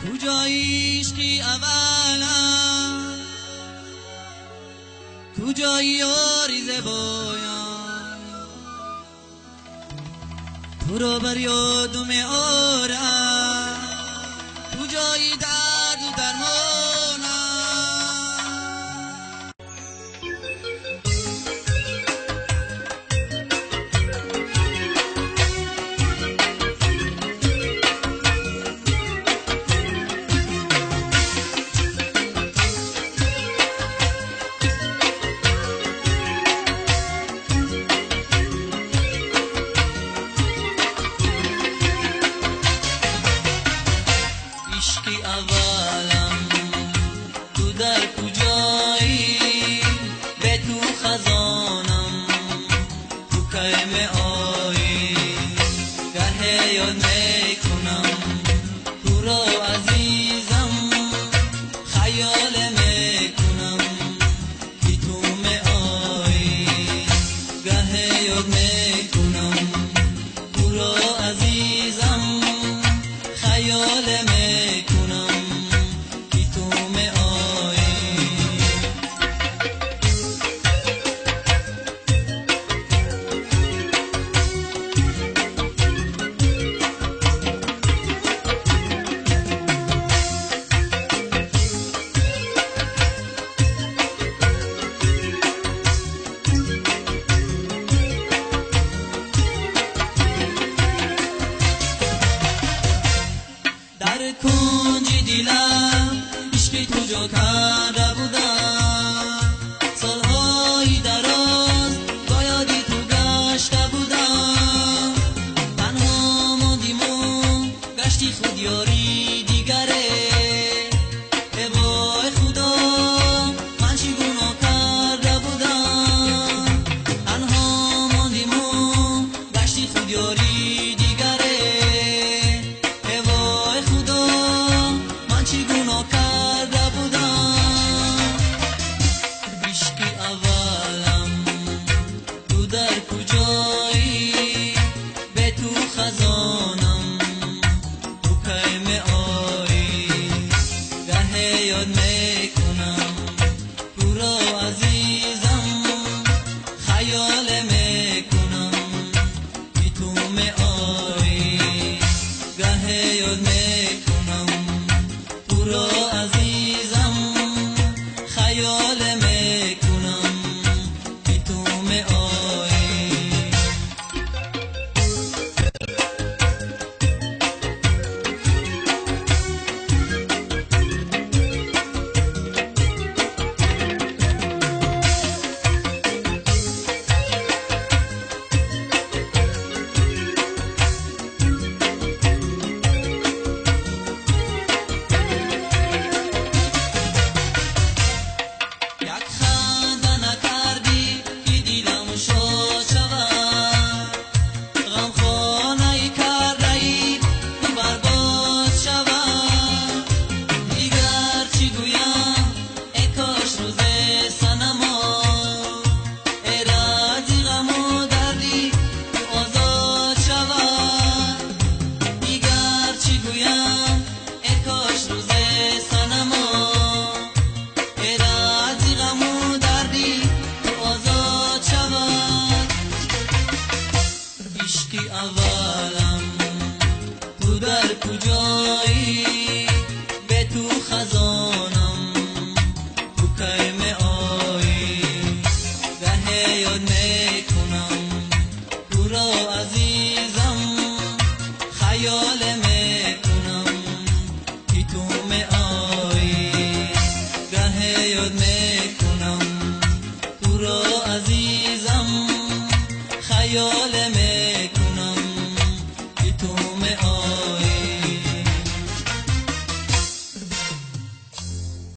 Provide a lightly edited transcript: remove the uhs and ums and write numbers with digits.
کجایی عشقی اولم، کجایی یاری زبایم، تو رو بر یادم آرم، کجایی درد و درمانم. عشقی اولم تو در کجایی، به تو خزانم تو کیم آیی، گه یاد میکنم تو را عزیزم، خیال میکنم که تو می آیی، گه یاد میکنم تو را عزیزم، خیال میکنم که تو می آیی. در کنج دلم عشق تو جا کرده بودم، سالهای دراز با یادی تو گشته بودم، تنها ماندیم و گشتی خود یاری دیگره، ای وای خدا من چی گناه کرده بودم، تنها ماندیم و گشتی خود یاری دیگره، ای وای خدا من چی گناه کرده بودم. عشقی اولم تو در کجایی، به تو خزانم تو کیم آیی، گه یاد میکنم تو را عزیزم، خیال میکنم که تو می آیی، گه یاد میکنم تو را عزیزم، خیال میکنم که تو می آیی. یک خنده نکردی که دیدم شاد شود، غمخانه کرده ای که برباد شود، دیگر چی گویم ای کاش روز صنما، ای رازی غم و دردی تو آزاد شود، دیگر چی گویم ای کاش روز صنما، ای رازی غم و دردی تو آزاد شود. عشقی اولم تو در کجایی، به تو خزانم تو کیم آیی، گه یاد میکنم تو را عزیزم، خیال میکنم که تو می آیی، گه یاد میکنم تو را عزیزم، خیال میکنم که تو